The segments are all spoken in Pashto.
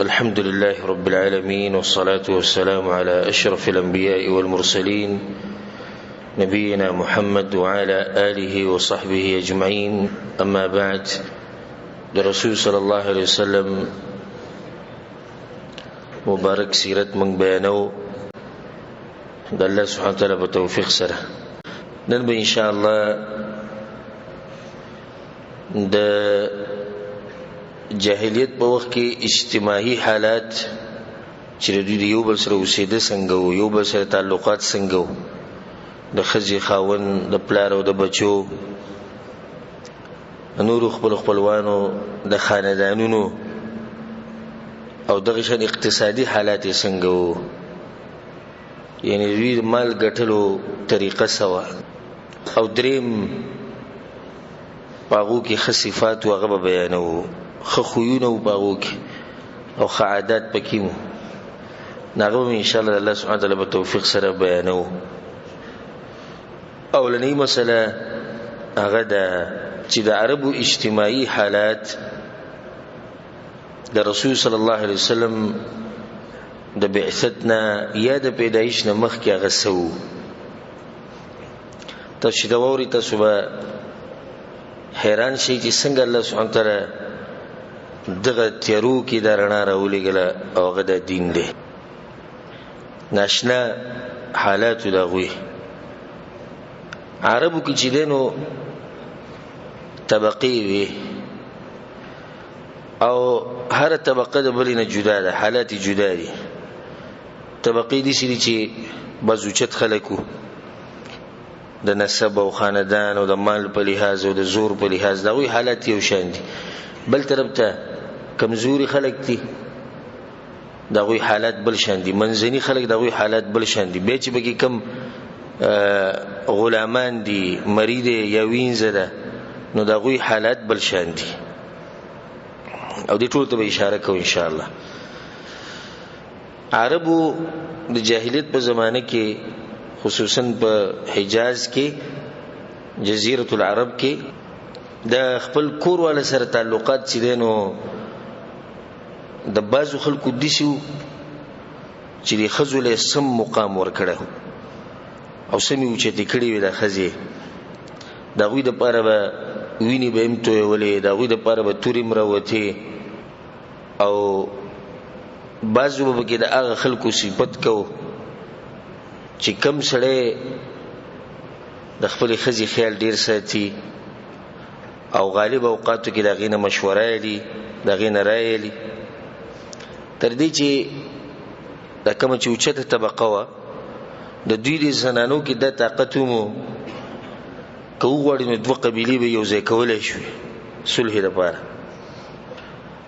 الحمد لله رب العالمين والصلاة والسلام على أشرف الأنبياء والمرسلين نبينا محمد وعلى آله وصحبه أجمعين. أما بعد، الرسول صلى الله عليه وسلم مبارك سيرت من بيانو الله سبحانه وتعالى بتوفيق سره. نن به إن شاء الله د جاهلیت په وخت کې اجتماعي حالات چې د دوی یو بل سره اوسېده څنګه وو، یو بل سره تعلقات څنګه وو، د ښځې خاوند، د پلار او د بچو، نورو خپلوانو، د خاندانونو او دغه شان اقتصادي حالات څنګه وو، یعنی دوی مال ګټلو طریقه سوا، او دریم باغو کې خصيفات او غبه بیانو، خخویونه او باغو کې او عادت پکې مو ناغه ان شاء الله الله سبحانه وتعالى په توفیق سره بیانو. اولنی مسله هغه ده چې د عربو اجتماعي حالات د رسول صلی الله علیه وسلم د بعثتنا یا د پیدایش نه مخکې هغه سو. تاسو دا ووري تاسو به حیران شئ چې څنګه الله سبحانه وتعالى دغه تیارو کې دا رڼا راولېږله او هغه د دین دی. ناشنا حالاتو د هغوی عربو کې چې دی نو طبقې وي او هر طبقه د بلې نه جدا ده، حالات جدا دي. طبقې داسې دي چې بعض اوچت خلک وو، د نسب او خاندان او د مال په لحاظ او د زور په لحاظ د هغوی حالات یو شان دي. بل طرف ته کمزوري خلک دي، د هغوی حالات بل شان دي. منځني خلک د هغوی حالات بل شان دي. بیا چې پکې کم غلامان دي، مرید یا وینځه ده، نو د هغوی حالات بل شان دي. او دې ټولو ته به اشاره کوو ان شاء الله. عربو د جاهلیت په زمانه کې خصوصا په حجاز کې، جزیرة العرب کې، د خپل کور والا سره تعلقات چې دی نو د بعضو خلکو داسې چې د ښځو له سم مقام ورکړی او سمې اوچتې کړې وې د ښځې. د هغوی دپاره به وینې به هم تویولې، د هغوی دپاره به تورې هم راوتې، او بعضو به پکې د هغه خلکو صفت کو چې کم سړی د خپلې ښځې خیال ډیر ساتي او غالب اوقاتو کې د هغې نه مشوره یلي، د هغې نه رایه یلي، تر دې چې دا کومه چې اوچته طبقه وه د دوی د زنانو کې دا طاقت ومو که وغواړي نو دوه قبیلې به یو ځای کولی شوې صلح دپاره،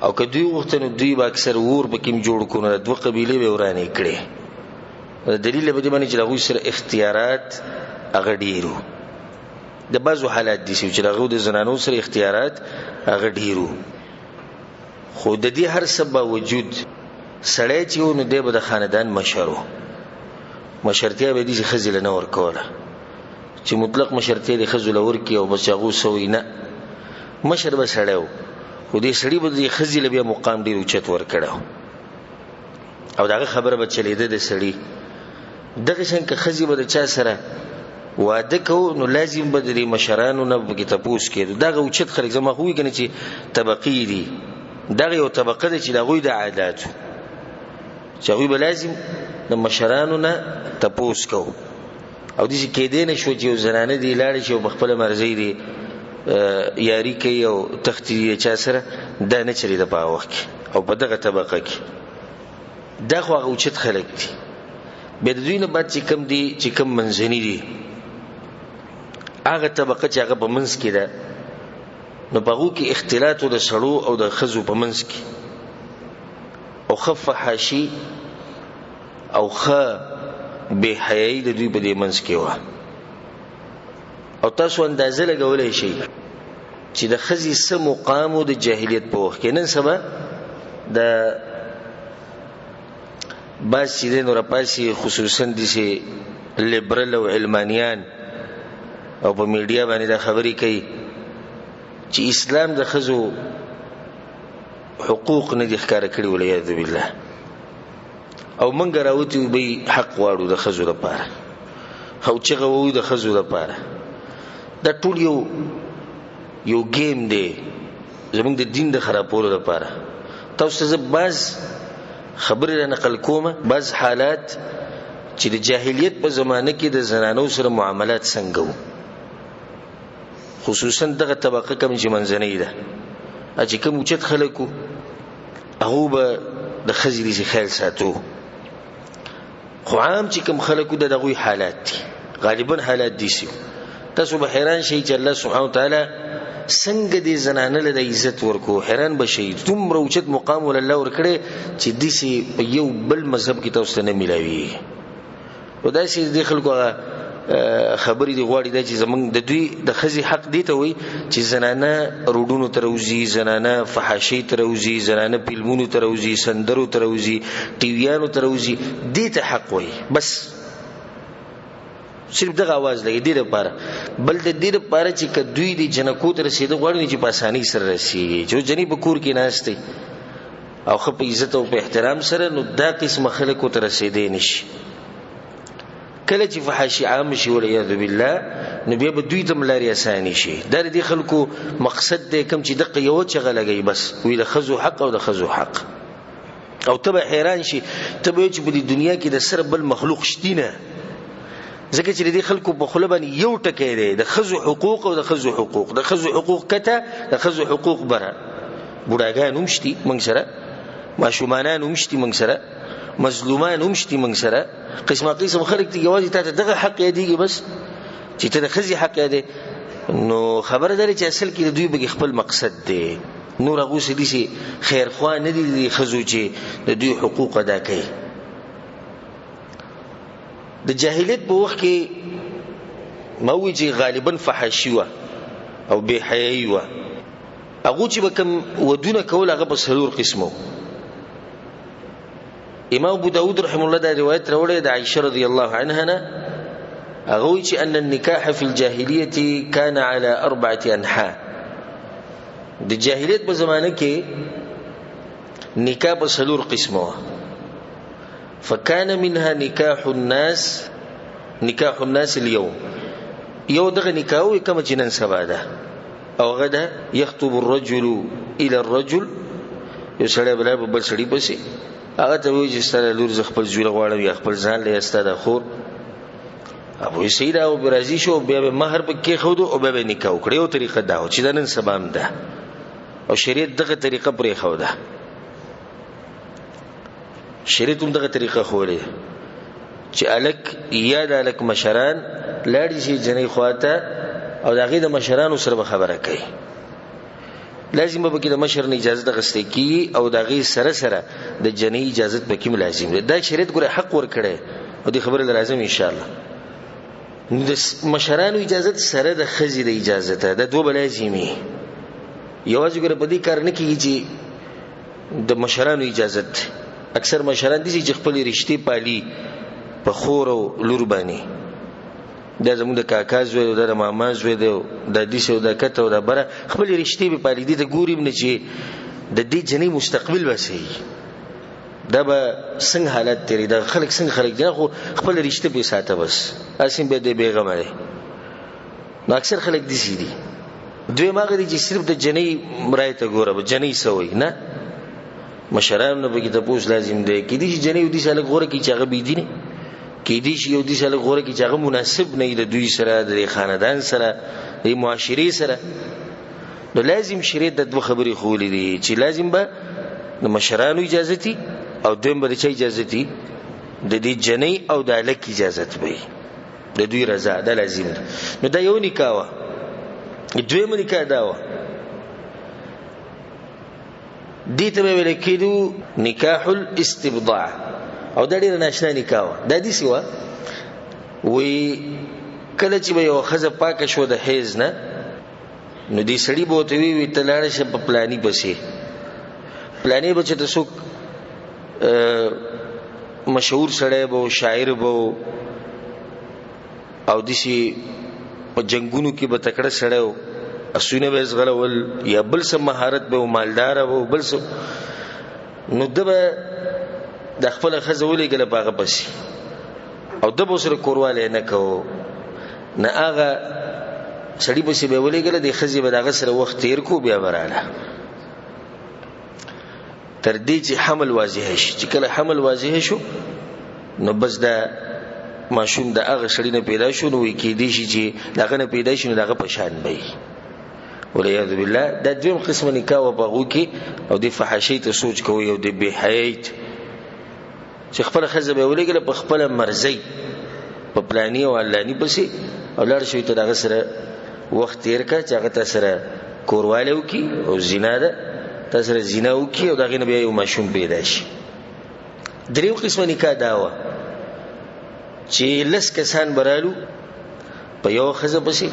او که دوی غوښته نو دوی به اکثر اور پکې هم جوړ کړو، نو دوه قبیلې به ورانې کړې. دلیل به دې باندې چې د هغوی سره اختیارات هغه ډېر وو. د بعضو حالات داسې وو چې د هغو د زنانو سره اختیارات هغه ډېر وو. خو د دې هر څه باوجود سړی چې و نو دی به د خاندان مشر و. مشرتیا به یې داسې ښځې له نه ورکوله چې مطلق مشرتیا دې ښځو له ورکړي او بس هغو څه وایي، نه، مشر به سړی و، خو دې سړي به دې ښځې له بیا مقام ډېر اوچت ورکړی و او د هغه خبره به چلېده د سړي. دغه شان که ښځې به د چا سره واده کوو نو لازم به د دې مشرانو نه پکې تپوس کېدو. دغه اوچت خلک زما خو وایي که نه چې طبقې دي، دغه یو طبقه ده چې د هغوی د عاداتو چې هغوی به لازم د مشرانو نه تپوس کوو. او داسې کېدی نه شوه چې یو زنانه دې لاړه شي او په خپله مرضۍ دې یاري کوي او تختې دي چا سره، دا نه چلېده په هغه وخت کې او په دغه طبقه کې. دا خو هغه اوچت خلک دي. بیا د دوی نه بعد چې کم دي، چې کم منځني دي، هغه طبقه چې هغه په منځ کې ده، نو په هغو کې اختلاط د سړو او د ښځو په منځ کې او ښه فحاشي او ښه بې حیایي د دوی په دې منځ کې وه. او تاسو اندازه لګولی شئ چې د ښځې څه مقام و د جاهلیت په وخت کې. نن سبا د بعض چې دی نو راپاسي خصوصا داسې لیبرل او علمانیان او په میډیا باندې دا خبرې کوي چې اسلام د ښځو حقوق نه دي ښکار کړی ولایذ بالله او منګ راوتی به حق واړو د خزو لپاره او چې غوو د خزو لپاره دا ټول یو گیم دی زمونږ د دین د خرابولو لپاره تاسو ته باز خبره نقل کومه باز حالات چې د جاهلیت په زمانه کې د زنانو سره معاملات څنګه وو خصوصا دغه طبقه کوم چې منځنۍ ده چې کوم اوچت خلکو هغه به د خزې دي خیال ساتو خو عام چې کوم خلکو دغه حالات دي غالبا حالات دي سي تاسو به حیران شئ چې الله سبحانه وتعالى څنګه دې زنانه له عزت ورکو حیران بشئ دومره اوچت مقام ول الله ورکړي چې دسی په یو بل مذهب کې تاسو نه ملاوي ودای شي د خلکو خبرې دی غواړي د چې زمونږ د دوی د خزي حق دی ته وي چې زنانه روډونو تروزی زنانه فحاشي تروزی زنانه فلمونو تروزی سندرو تروزی ټیویانو تروزی دې ته حق وي بس صرف دغه आवाज لګي دې لپاره بل د دې لپاره چې کدوې دي جنکو تر رسیدو غواړي چې په اساني سره رسیږي چې جنې په کور کې ناشته او خپ عزت او په احترام سره نو دا قسم خلکو تر رسیدې نشي کله چې فحاشي عام شي ولعیاذ بالله نو بیا به دوی ته ملاري اساني شي دا د خلکو مقصد دی کوم چې دغه یو چغه لګي بس وی د خزو حق او د خزو حق او تبه حیران شي تبه چې په دنیا کې د سر بل مخلوق شتینه ځکه چې د خلکو په خله باندې یو ټکی دی د خزو حقوق او د خزو حقوق د خزو حقوق کته د خزو حقوق بره بوډاګان همشتي موږ سره ماشومان همشتي موږ سره مظلومان همشتي موږ سره قسمه قسم خلک ته یوازې ته دغه حق یادېږي بس چې ته د خزي حق یادې نو خبره ده چې اصل کې د دوی به خپل مقصد دی نور هغه څه دي چې خیر خوا نه دي خزو چې د دوی حقوق ادا کوي د جاهلیت په وخت کې موجي غالبا فحاشي و او به حیاي و هغه چې کوم ودونه کول هغه په سلور قسمو امام ابو داود رحمه الله دا روایت راوړی د عائشه رضی الله عنها نه هغه چې ان النکاح فی الجاهلیه کان علی 4 انحاء د جاهلیت په زمانه کې نکاح په سلور قسمو فكان منها نكاح الناس اليوم یو دغه نکاح کوم چې نن سبا ده او غدا يخطب الرجل الى الرجل یو سړی بل سړی پسې هغه ته وایي چې ستاره لور ز خپل جوړ غواړم یا خپل ځان له استاده خور ابو سیدا او برازي شو بیا به مہر پکې خود او بیا به نکاح وکړي او طریقه دا و چې د نن سبا هم ده او شریعت دغه طریقه پرې خو ده شریعت هم دغه طریقه خوري چې الک یا د الک مشران لاړي شي جنې خواته او دغه د مشرانو سره خبره کوي لازم به کې د مشر نه اجازه غستې کی او دغه سره سره د جنې اجازه پکې لازم ده دا شریعت ګره حق ور کړي او د خبره لازم ان شاء الله د مشرانو اجازه سره د خزي د اجازه ده د دوه لازمي یوازې ګره په دې کار نه کیږي چې د مشرانو اجازه اکثر مشران دي چې خپل رشتې پالي په خور او لور باندې دا زموږ د کاکا زوی او د ماما زوی د دې سو د کته او د بره خپل رشتې په پالي دي ته ګوریم نه چې د دې جنې مستقبل وسي دا به څنګه حالت تیری دا خلک څنګه خلک دي خو خپل رشتې په ساته بس اسیم به د بیغمه دي نو اکثر خلک دي سي دي دوی ماغه دي چې صرف د جنې مرایته ګوره به جنې سوی نه مشران نه بګی ته پوس لازم دی کې دي چې جنې ودي سره غوړه کې چاغه بي دي نه کې دي چې یو دي سره غوړه کې چاغه مناسب نه د دوی سره د خاندان سره د معاشري سره نو لازم شریعت د دوه خبرې خولې دي چې لازم به د مشرانو اجازه تي او دویم به چا اجازه تي د دې جنې او د الک اجازه وي د دوی رضا ده لازم نو دا یو نکاح دویم نکاح دا و دې ته ویل کېدو نکاح الاستبضاع او دا ډیر ناشنا نکاح دا دي سوا وی کله چې یو خزه پاکه شو د حیز نه نو دې سړی بوته وی تلاړه شه په پلاني بسې پلاني بچ ته څوک مشهور سړی بو شاعر بو او دسی په جنگونو کې به تکړه سړیو اسونه به زغلول یا بل سم مهارت به مالدار او بل سم نو دبه د خپل خزولې ګله باغ پسی او د بوسره کورواله نه کو نه هغه سړی پسی به ولې ګله د خزي به دغه سره وخت تیر کو بیا براله تر دې چې حمل واضح شي چې کله حمل واضح شو نو بس دا ماشوم د هغه سړی نه پیدا شو نو کې دي شي چې دغه نه پیدا شي نو دغه پشان وي ولعیاذ بالله دا دویم قسم نکاح او بغو کې او د فحاشۍ ته سوچ کوي او د بهایت چې خپل خزه به ولګل په خپل مرزي په پلاني او علاني پسې او لار شوی ته دغه سره وخت تیر کا چې هغه سره کورواله وکي او زنا ده تاسو زنا وکي او دغه نه بیا یو ماشوم پیدا شي دریم قسم نکاح داوا چې لس کسان برالو په یو خزه پسې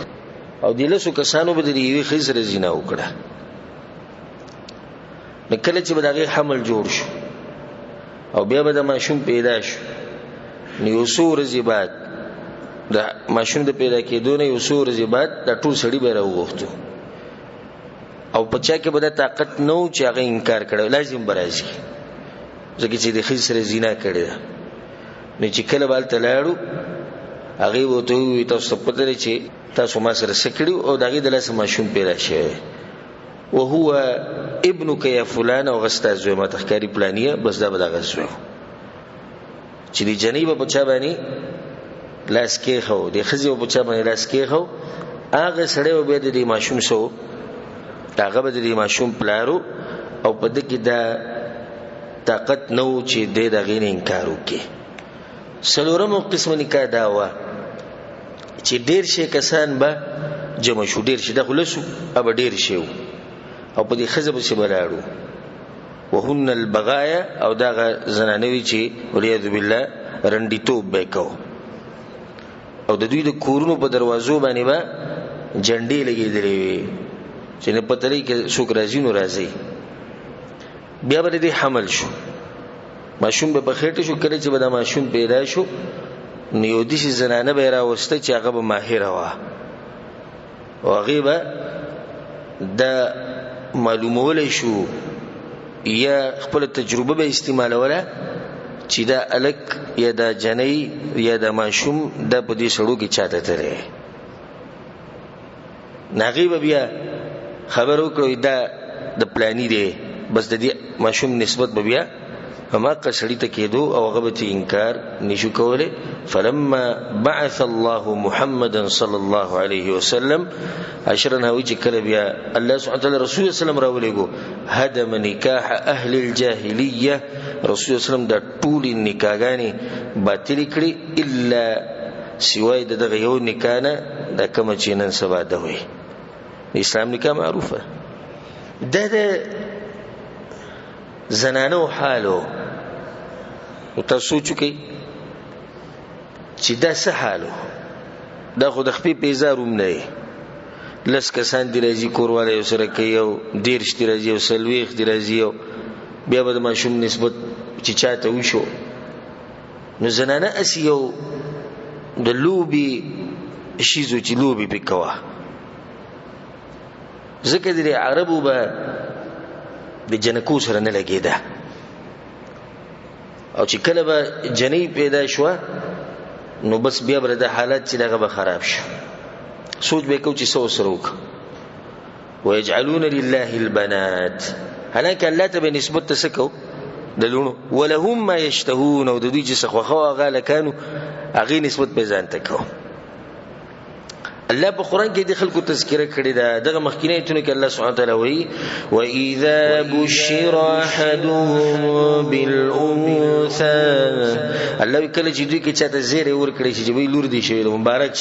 او د لسو کسانو به د یوې خزه سره زنا وکړه نو کله چې به دغه حمل جوړ شو او بیا به د ماشوم پیدا شو نو یو څو ورځې بعد د ماشوم د پیدا کېدو نه یو څو ورځې بعد د ټول سړي به راوغوښتو او په چا کې به د طاقت نو چې هغه انکار کړو لازم برازي ځکه چې د خزه سره زنا کړی ده نو چې کله بال تلاړو هغه وته وي تاسو په دې چې تاسو ما سره سکړو او دغه د لاس ماشوم پیدا شوی او هو ابنک یا فلان او غستا زوی ما تخکاری پلانیه بس دا بدغه زوی چې دی جنیب په چا باندې لاس کې خو د خزي په چا باندې لاس کې خو هغه سړی به د ماشوم سو هغه به د ماشوم پلارو او په دې کې دا طاقت نو چې د دغه انکار وکي سلورم قسم نکاح داوا چې ډیر شي کسان به جمع شو ډیر شي د خلصو اب ډیر شي او په دې خزه به بلاړو وهن البغايا او دا زنانوي چې وليذ بالله رندیتوب وکاو او د دوی د کورونو په دروازو باندې با جنډې لګېدلې وي چې نه پته لري کې څوک راځي نو راځي بیا به دې حمل شو ماشوم به بخېټه شو کله چې به دا ماشوم پیدا شو نیو دي چې زنانه به راوسته چې هغه به ماهر وا او هغه به دا معلومول شو یا خپل تجربه به استعمالوله چې دا الک یا دا جنۍ یا دا ماشوم د په دې سړو کې چاته ترې ناغي بیا خبرو کړو دا د پلاني دی بس د دې ماشوم نسبت بیا فما قصړی ته کېدو او هغه به انکار نشو کوله فلما بعث الله محمد صلى الله عليه وسلم اشرنا وجه کله بیا الله سبحانه وتعالى رسول الله صلی الله علیه وسلم راولېګو هدم نکاح اهل الجاهلیه رسول الله صلی الله علیه وسلم د ټول نکاحګانی باطل کړي الا سوای دغه یو نکاح نه د کوم چې نن سبا ده وي اسلام نکاح معروفه ده زنانو حالو او تاسو چوکي چې دا څه حالو دا خو د خپې پیزاروم نه لس کسان دی راځي کورواله یو سره کوي او ډیر شتي راځي او سلويخ دی راځي او بیا به د ماشوم نسبت چې چاته وشو نو زنانه اسیو د لوبي شیزو چې لوبي پکوا ځکه د عربو به د جنکو سره نه لګیدا او چې کله به جنې پیدا شو نو بس بیا بر د حالت چې دغه به خراب شو سوچ به کو چې سو سروک ويجعلون لله البنات هلاك الله ته نسبت تسکو دلونو ولهم ما يشتهون او د دوی چې سخوخه غاله کانو اغه نسبت به ځان تکو الله په قران کې د خلکو تذکرہ کړی دا دغه مخکینه ایتونه کې الله سبحانه وتعالى وایي واذا بشر احدهم بالانثى الله کله چې دوی کې چاته زیره ور کړی چې وی لور دی شوی مبارک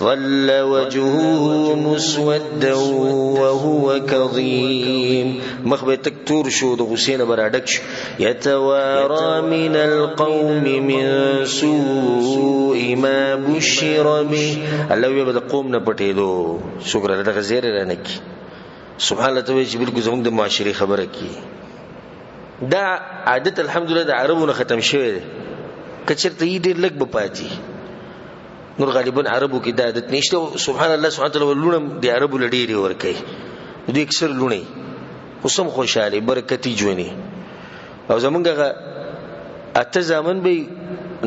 ظل وجهه مسودا وهو كظيم مخبه تکتور شو د حسین براډک يتوارى من القوم من سوء ما بشر به الله وی به قوم نه پټېدو شکر الله دغه زیره رانه کی سبحان الله ته چې بالکل زموږ د معاشري خبره کی دا عادت الحمدلله د عربونو ختم شوی دی کچرته یې ډېر لګ بپاتې نور غالبا عربو کې د عادت نشته. سبحان الله سبحانه وتعالى لونه د عربو لډيري ور کوي، دوی اکثر لونه خصم خوشاله برکتی ژوندې. او زمونږه اته ځامن به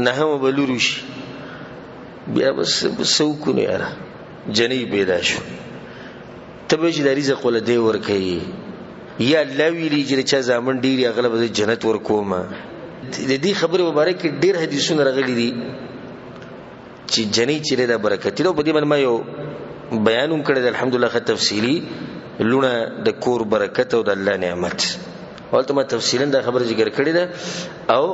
نه هم بلوروش بیا بس سوکونه یاره جنې پیدا شو. تبه چې د رزق ول دی ور کوي یا الله ویلي چې چا ځامن ډیر اغلب د جنت ور کومه. د دې خبره مبارک ډیر حدیثونه راغلي دي چې جنې چې د برکت دی. په دې باندې ما یو بیانوم کړی الحمدلله خ تفصیلی لونه د کور برکت او د الله نعمت. ولته ما تفصیلا دا خبره ذکر کړی ده. او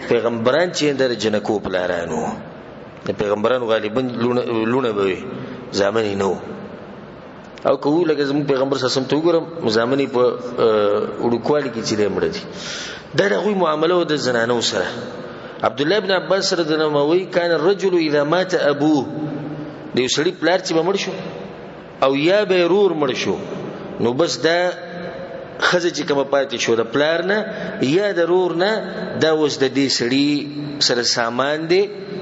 پیغمبران چې د جنکو پلارانو د پیغمبرانو غالبا لونه به ځامن نو او کوو لکه زموږ پیغمبر سم ته وګورم ځامن په وډکوالي کې چې مړ دي. دا دغه معاملې د زنانو سره عبد الله ابن عباس رضی الله عنه وی کان الرجل اذا مات ابوه د یو سړي پلار چې مړ شو او یا به رور مړ شو نو بس دا خزه چې کوم پاتې شو د پلار نه یا د رور نه دا اوس د دې سړي سره سامان دی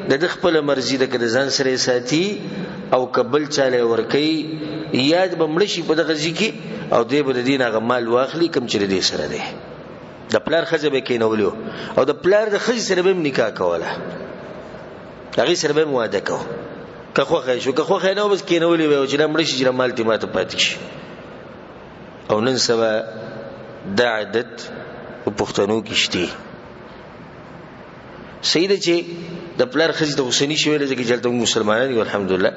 د خپل مرزي د کده ځان سره ساتي او قبل چاله ورکی یاد به مړ شي په دغه ځکه او دې به د دین هغه مال واخلي کم چې دې سره دی. د پلار خزه به کینولو او د پلار د خزه سره به نکاح کوله هغه سره به واده کو که خو خې نو بس کینولې به چې مړ شي چې مال ته ماته پاتې شي. او نن سبا دا عادت په پښتنو کې شته. سیده چې د پلار خزه د حسینی شویل چې جلته مسلمانان دي الحمدلله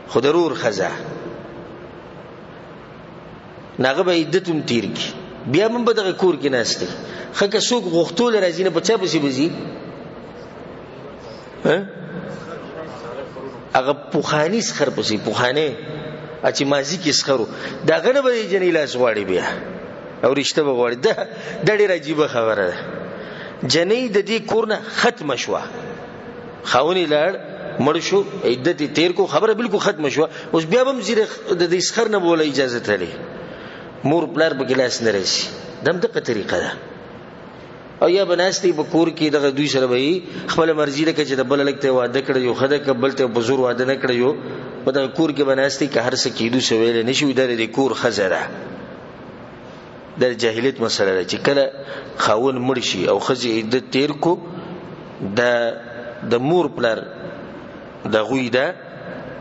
خو ضرور خزه ناغه به عدتم تیر کی بیا من به دغه کور کې ناشته خکه څوک غوښتول راځي نه بچا پسې بزي هغه پوخانی سخر پسې پوخانه اچي مازی کې سخرو دا غنه به جنیلا سواړي بیا او رښتیا به غواړي دا ډېر عجیب خبره ده. جنې د دې کورنه ختم شوه خاوني لړ مړ شو عدت تیر کو خبره بالکل ختم شوه اوس بیا هم زیره د دې سخر نه بوله اجازه تلې مور پلار په ګلاس نه راشي دغه طریقه ده. او یا بناستي په کور کې دغه دوی سره وي خپل مرزي لکه چې د بل لکته واده کړی یو خدای قبل ته بزور واده نه کړی یو په دغه کور کې بناستي که هر څه کېدو سویل نشي د کور خزره د جاهلیت مسله ده چې کله خاون مړ شي او خزي عدت تیر کو د مور پلار د غوی ده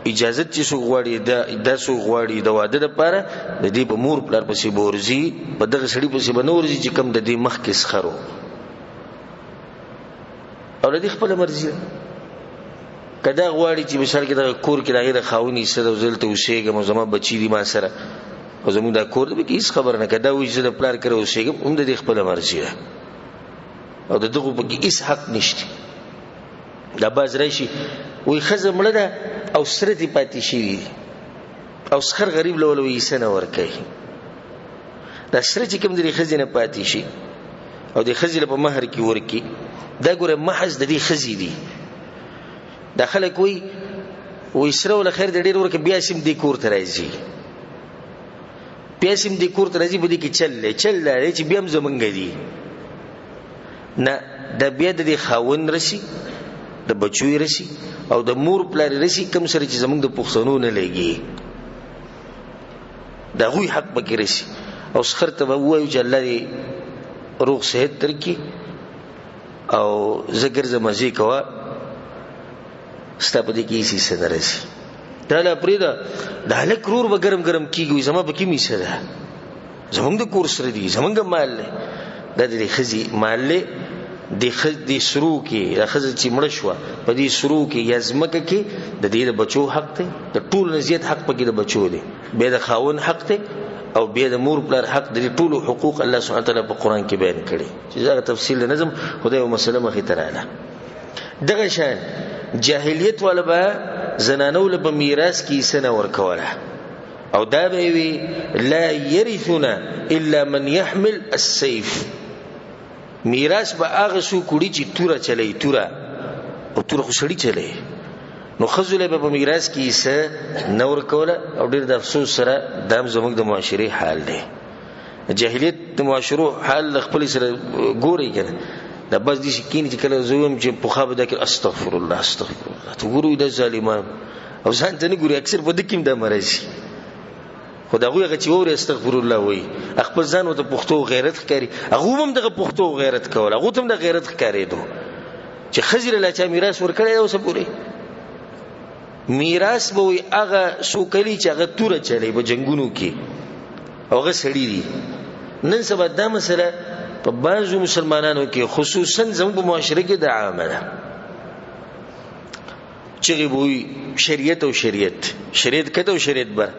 اجازه چې سو غواړي د سو غواړي د واده لپاره د دې په مور پلار پسې بورزي په دغه سړي پسې بنورزي چې کم د دې مخ کې سخرو او د خپل مرزي کدا غواړي چې مثال کې د کور کې دغه خاوني سره وزلته وشيګم زما بچی دي ما سره او زموږ د کور د هیڅ خبر نه کدا وې چې د پلار کړو وشيګم هم د خپل مرزي او دغه په کې هیڅ حق نشته. دا باز راشي وې خزه مړه ده او سره دي پاتې شي او سخر غریب لولوي سنه ور کوي دا سره چې کوم د خزینه پاتې شي او د خزینه په مہر کې ورکی دا ګوره محض د دې خزې دي داخله کوي وې سره ول خیر د ډیر ورکه بیا سیم د کور ته راځي بیا سیم د کور ته راځي بده کې چل چې بیا هم زمونږ دي نه د بیا د خاون رسی د بچوي رسی او د مور پلار رسی کم سره چې زمونږ د پښتنو نه لګي دا غوي حق پکې رسی او سخرته وایو چې الله دې روغ صحت ترکی او زګر زمزي کوا ستاپدې کې هیڅ څه نرسي دا لا پریدا د هلک رور به ګرم کیږي زما پکې میسه ده زمونږ د کور سره دي زمونږ مال له د دې خزي مال له د سرو کې د خزه چې مړ شو په دې سرو کې یزمکه کې د دې بچو حق ته د ټول نزيت حق پکې د بچو دي به د خاون حق ته او به د مور پلار حق د ټول حقوق الله سبحانه وتعالى په قران کې بیان کړي چې دا تفصیل نظم خدای او مسله مخې تراله. دغه شان جاهلیت ولا به زنانو له میراث کې سنه ورکوله او دا به وی لا يرثنا الا من يحمل السيف میراث به هغه سو کړي چې توره چلی توره او توره خو سړی چلی نو خزله به میراث کې څه نور کوله او ډیر د افسوس سره دام زموږ د معاشري حال دی. جاهلیت د معاشرو حال خپل سره ګوري کنه دا بس دې شکین چې کله زوم چې په خابه دا کې استغفر الله استغفر الله ته ګورو د ظالمان او ځان ته نه ګوري اکثر په دې کې د مرزي خدای هغه چې وره استغفر الله وای خپل ځان او ته پښتو غیرت ښکاری هغه هم دغه پښتو غیرت کول هغه هم د غیرت ښکاری دو چې خزر لا چا میراث ورکړی او سپوري میراث به وي هغه سوکلی چې هغه توره چلی په جنگونو کې هغه سړی دي نن سبا دا مسله په بعضو مسلمانانو کې خصوصا زموږ په معاشره کې د عامه ده چې وي شریعت او شریعت کته او شریعت بر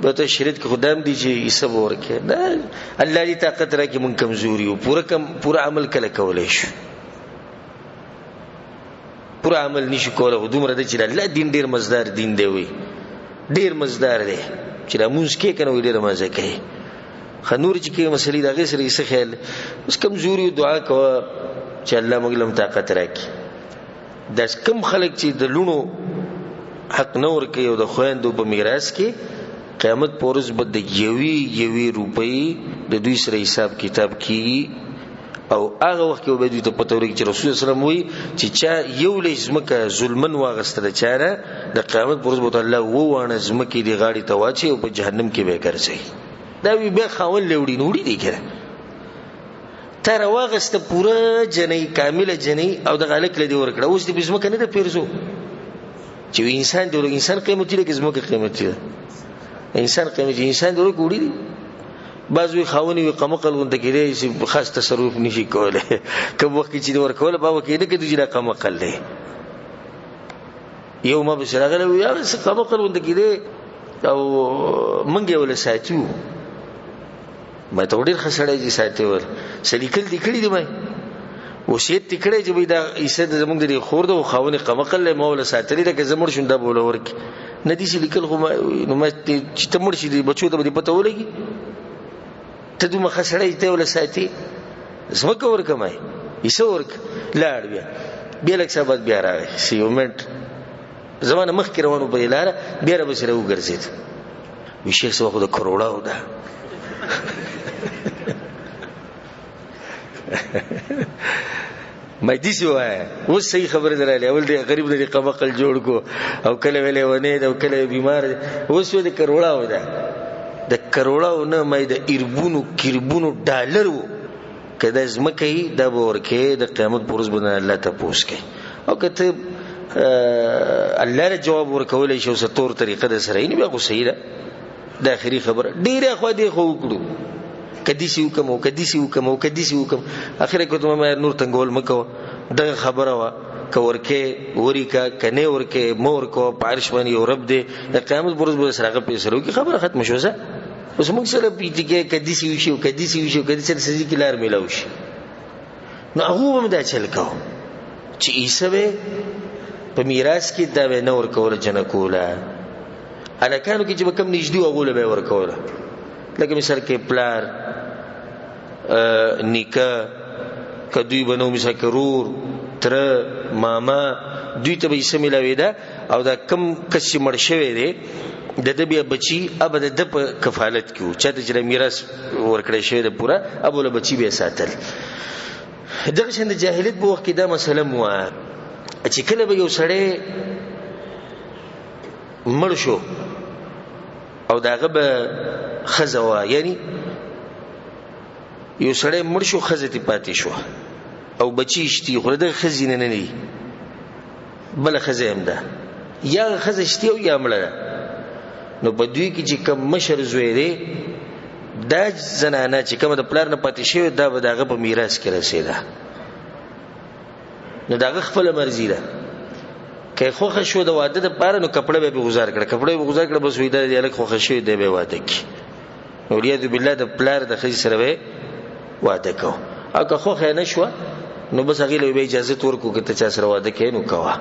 بته شریعت کې خدام دي چې حساب ورکه دا الله دې طاقت راکې مونږ کمزوري او پورا عمل کله کولای شو پورا عمل نشي کولای دومره د چې الله دین ډیر مزدار دین دی وي ډیر مزدار دی چې مونږ کې کنه ډیر مزه کوي خنور چې کې مسلې د غیر سره یې خیال اوس کمزوري دعا کوه چې الله موږ لم طاقت راکړي دا کم خلک چې د لونو حق نور کوي او د خويندو په میراث کې قیامت پورز بد یوي روپۍ د دوی سره حساب کتاب کیږي او هغه وخت کې به دوی ته پته ورکړي چې رسول الله صلی الله علیه وسلم وایي چې چا یو لزمکه ظلمن واغسته چاره د قیامت پورز بوت الله وونه زمکه دی غاړي ته واچي او په جهنم کې به ګرځي دا وی به خاول لوړی نوړي دی کړه تر واغسته پورا جنې کامله جنې او د غالک لدی ورکړه اوس دې زمکه نه ده پیرزو چې انسان دی انسان قیمتي دی زمکه قیمتي ده انسان قیمتي انسان دی وګوري بعضوی خاوني وي قمقل غونډه کېږي چې خاص تصرف نشي کوله کوم وخت چې ورکول به وکړي کې دوی لا قمقل له یو ما به شراغله وي هغه څه قمقل غونډه کېږي او منګه ولا ساتیو ما ته ډیر خسړې دي ساتي ور سلیکل دي کړی دی ما وصیت کړی چې دا ایسه د زمونږ د خور د خاوني قمقل له مولا ساتلی دا که زموږ شونډه بوله ورک ندی سلیکل خو نو ما چې تمړ شي بچو ته به پته ولګي ته دومره خسړې ته ولا ساتي زمکه ورکمای ایسه ورک لاړ بیا لک سبات بیا راغی سیومنت زمانه مخ کې روانو په لاره بیا به سره وګرځید وی شیخ سو خو د کروڑاو ده ما دې سو و صحیح خبره دراله اول دې غریب دې قمقل جوړ کو او کله ویلې ونه دا کله بیمار اوس و دې کروڑاو ده د کروڑاو نه مې د ایربونو کیربونو ډالر کده زمکه د ورکه د قیامت پرز بنه الله ته پوس کوي او کته الله له جواب ورکول شي او ستور طریقه د سره نه بیا صحیح ده د اخري خبره ډیره خو دې خو وکړو کدي سی وکم اخره کوته ما نور تنګول مکو دغه خبره وا کورکه وریکا کنه ورکه مور کو پارش باندې یو رب دې د قیامت پرز به سره په سره کی خبره ختم شوزه اوس موږ سره پیټی کې کدي سی وشو کدي سره سړي کې لار ملاوي شي نو هغه هم دا چل کو چې ایسوي په میراث کې دا نه ورکول جن کوله الکانو کې چې کم نږدې وغوله به ورکوله لکه مثال کې پلار نیکه کدوی بنو مثال کرور تر ماما دوی ته به یې سملاوي ده او دا کم کس چې مړ شوی دی د دې بیا بچي ابد د کفالت کیو چې د میراث ورکړی شوی د پورا ابو له بچي به ساتل دغه شند جاهلیت په وخت کې دا مسله مو چې کله به یو سړی مړ شو او داغه به خزوا یعنی یو سړی مړ شو خزتی پاتې شو او بچی شتي خو د خزینه نه نه بل خزه هم ده یا خزه شتي او یا مړه نو په دوی کې چې کم مشر زوی دی دا زنانه چې کوم د پلار نه پاتې شوی دا به داغه په میراث کې رسیدا نو داغه خپل مرزي ده که خوخه شو د واده د پاره نو کپڑے به گزار کړه بس وې د الک خوخه شو دی به واده کی اولیاء بالله د پلار د خځې سره به واده کو او که خوخه نه شو نو بس هغه له اجازه ورکو که ته چا سره واده کین نو کوا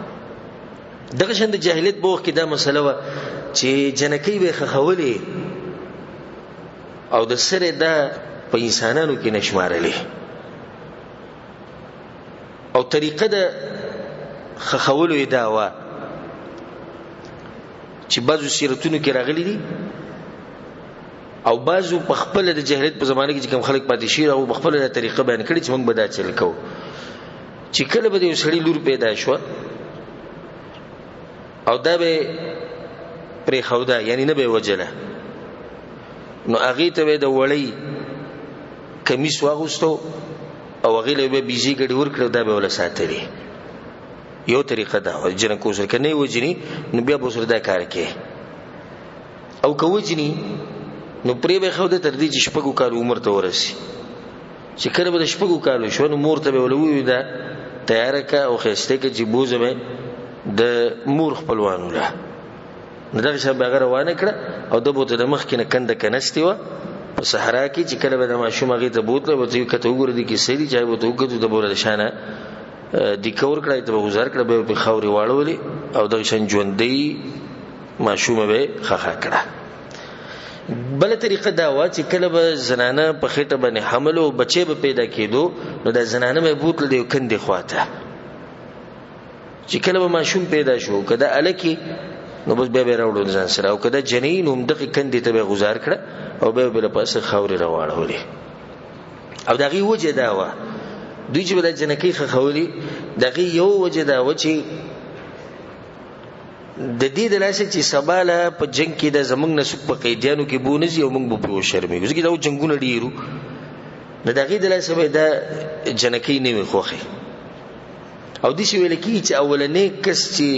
دغه شند جاهلیت بوخ کې دا مسله و چې جنکی به خولې او د سره دا په انسانانو کې نشمارلې او طریقه د خولو دا وا چې بعضو سیرتونو کې راغلي دي او بعضو په خپل د جاهلیت په زمانه کې کوم خلک پاتې شي او په خپل د طریقه بیان کړي چې موږ به دا چل کوو چې کله به یو سړی لور پیدا شو او دا به پرې خودا یعنی نه به وجله نو هغه ته د وړي کمیس واغوستو او هغه له به بيزي ګډي ورکړ دا به ولا ساتري یو طریقه دا جن کو سره کني وجني نو بیا به سره دا کار کوي او کوجني نو پرې به خو د تر دې چې شپږو کال عمر ته ورسي چې کله به د شپږو کال شو نو مور ته به ولوي دا تیار کا او خسته کې چې بوزه مې د مور خپلوانو له نو دا شپه هغه روانه کړه او د بوته د مخ کې نه کنده کنستي و په صحرا کې چې کله به د ماشوم هغه ته بوتله وته کته وګور دي کې سړي چای وته وګورو د بوله شانه د کور کړای ته گزار کړه به خاوري واړولې او د شن ژوندۍ ماشوم به خخا کړه بل طریقه دا و چې کله به زنانه په خېټه باندې حمل او بچي به پیدا کېدو نو د زنانه به بوتل دی کندې خواته چې کله به ماشوم پیدا شو کله الکی نو بس به راوړل ځان سره او کله جنین هم دغه کندې ته به گزار کړه او به بل پاسه خاوري راوړولې او دغه وجه دا و دوی چې د جنکی خولي دغه یو وجه دا و چې د دې د لاسه چې سباله په جنگ کې د زمنګ نسب په قیدیانو کې بونځي او موږ په شرمېږو ځکه دا جنگونه ډیرو نه دغه د لاسه به دا جنکی نه وي خوخه او د شي ویل کی چې اولنې کس چې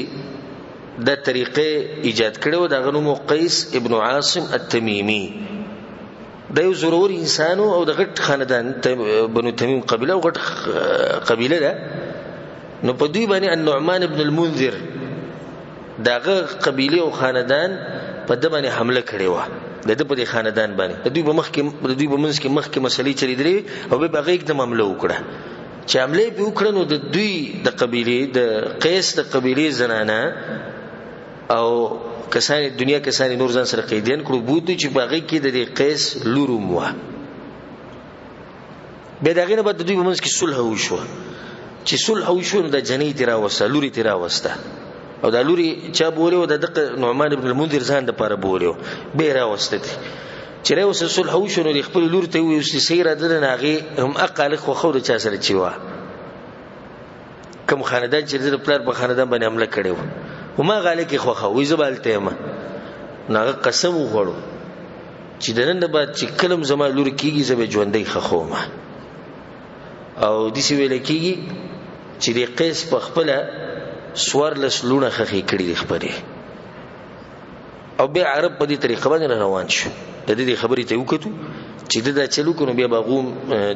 د طریقې ایجاد کړو دغه نوم قیس ابن عاصم التمیمی دا یو ضرور انسانو او د غټ خاندان بنو تمیم قبیله او غټ قبیله ده نو په دوی باندې النعمان ابن المنذر داغه قبیله او خاندان په د باندې حمله کړې و د په خاندان باندې د دوی په مخ کې د دوی په منځ کې مخ کې مسلې چلی درې او به هغه د حمله وکړه چې حمله به وکړه نو د دوی د قبیله د قیس د قبیله زنانه او کسان دنیا کسان نور ځان سره قیدین کړو بوت چې باغی کې د قیس لوروم و به دغه نه بعد دوی په منځ کې صلح وشو چې صلح وشو د جنې تیرا وسه لوري تیرا وسته او د لوري چا بوله د نعمان ابن المنذر ځان د پاره بوله به را وسته چې را وسه صلح وشو نو خپل لور ته وي چې سیره د ناغي هم اقل خو خو د چا سره چیوا کوم خاندان چې د پلار په خاندان باندې حمله کړو وما غاله کې خوخه وې زبالته ما ناغه قسم وغړو چې دنن بعد چې کلم زما لور کیږي زبې ژوندۍ خخو ما او د سی ویل کیږي چې د قیس په خپل سوارلس لونه خخې کړي د خبره او به عرب په دې طریقه باندې روان شو د دې خبرې ته وکړو چې دا چلو کنو بیا باغوم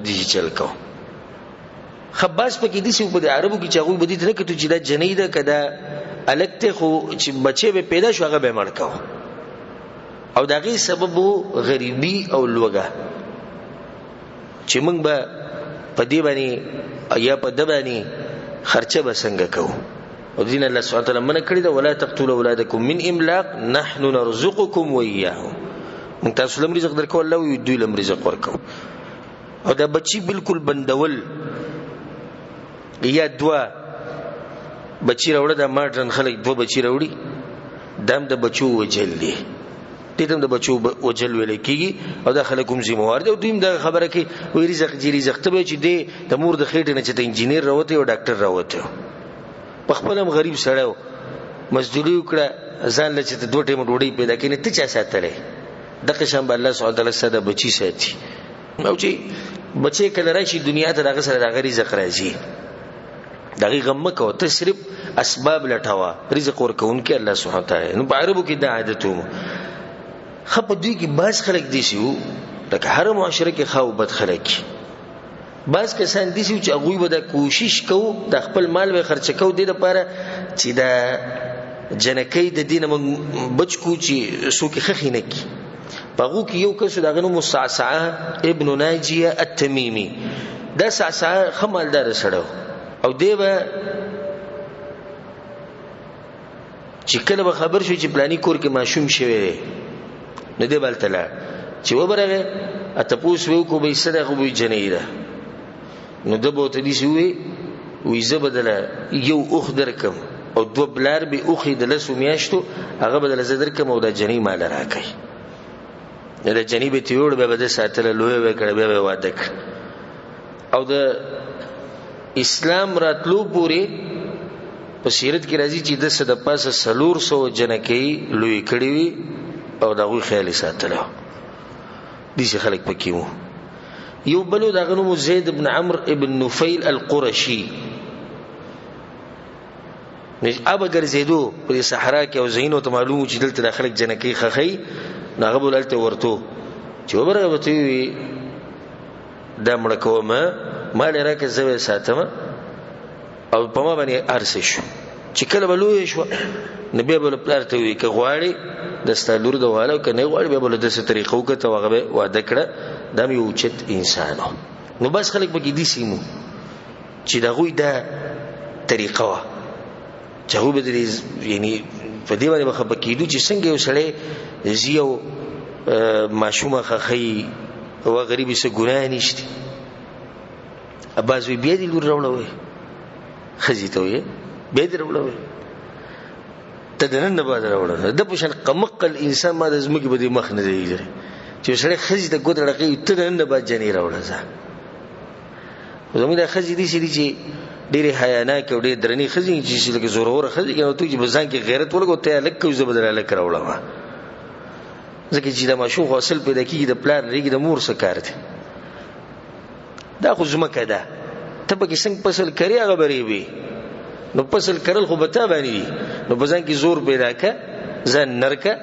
دي چل کو خباس په کې دي چې په عربو کې چاغوي بدی ته نه کتو چې دا جنې ده کدا الکته خو چې بچي به پیدا شو هغه به مړ کاو او دغه سبب غریبي او لوګه چې موږ به په دې باندې یا په د باندې خرچه به څنګه کوو او دین الله سبحانه وتعالى من کړی دا ولا تقتلوا اولادکم من املاق نحن نرزقكم واياهم موږ تاسو لم رزق درکو الله وي دوی لم رزق ورکو او دا بچي بالکل بندول یا دوا بچی راوړه د ماډرن خلک دوه بچی راوړي دم د بچو وجل دي دم د بچو وجل ویل کیږي او د خلکوم ذمہوار دي او دویم د خبره کې وی رزق جی رزق ته چې دی د مور د خېټه نه چې د انجینیر راوته او ډاکټر راوته په خپلم غریب سړیو مزدوري وکړه ځان لچ ته دوه ټیم ډوډۍ پیدا کینې ته چا ساتلې د قسم الله سبحانه وتعالى ساده بچی ساتي او چې بچي کله راشي دنیا ته دغه سره د رزق راځي دغه غم کو ته صرف اسباب لټاوا رزق ورکون کې الله سبحانه وتعالى نو په عربو کې د عادتو خپ دوی کې باز خلک دي شو لکه هر معاشره کې خو بد خلک باز کسان دي چې هغه به د کوشش کوي د خپل مال به خرچ کوي د لپاره چې د جنکی د دین بچ کو چې سوکي خخې نه کی پغو کې یو کس دغه نو مصعصعه ابن ناجیه التمیمی دا صعصعه خمالدار سره او دیبا چې کله به خبر شو چې پلاني کور کې ماشوم شوی نه دی بلتلا چې وبرغه اتپوس وو کو به صدقه به جنیره نو دبو ته دي شوی وې زبدله یو اوخ درکم او دو بلار به اوخې د لسو میاشتو هغه بدل زدر کوم او د جنې مال راکې د جنې به تیوړ به د ساتله لوی به کړه به واده کړ او د اسلام راتلو پورې په سیرت کې راځي چې د صد پاسه 400 جنکې لوی کړي وي او دغه خیال ساتله دي چې خلک پکې وو یو بلو دغه نوم زید ابن عمرو ابن نفیل القرشی ابا ګرځیدو په صحرا کې او زینو ته معلوم چې دلته د خلک جنکې خخی ناغه بولته ورته چې وبره وته د مړ کومه مال راکې زوی ساتم او په ما باندې ارسه شو چې کله بلوي شو نبی بل پلارته وی که غواړي د ستالور د والو کنه غواړي به بل د څه طریقو کې توغه واده کړه د یو چت انسانو نو بس خلک به کې دي سیمو چې دغه د طریقه وا چې هو به یعنی په دې باندې مخه کېدو چې څنګه یو سړی زیو ماشومه خخی او غریبي څه ګناه نشته اباز وی بیا دې لور راوړوي خزي ته وي به دې راوړوي تدنن نه باندې راوړل د پښن قمقل انسان ما د زمکه به مخ نه دی چې سړی خزي ته ګوت راقي تدنن نه باندې جنې راوړل ځه زموږ د خزي دي چې ډېری حیانا کې ډېر درنی خزي چې لکه زورور خزي کې نو ته چې بزان کې غیرت ولګو ته لکه زه بدل لک راوړم ځکه چې د ماشوم حاصل پیدا کیږي د پلان لري د مور سره کار دی دا خو زمکه ده ته به څنګه فصل کړی هغه بری وي نو فصل کړل خو به تا باندې نو بزان کې زور پیدا کا ځان نرکا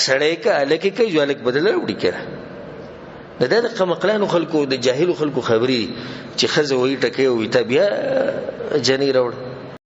سړی کا الکه کې جو الک بدل وړي کړه د قمقلانو خلکو د جاهلو خلکو خبري چې خزه وې ټکه وې ته بیا جنې راوړ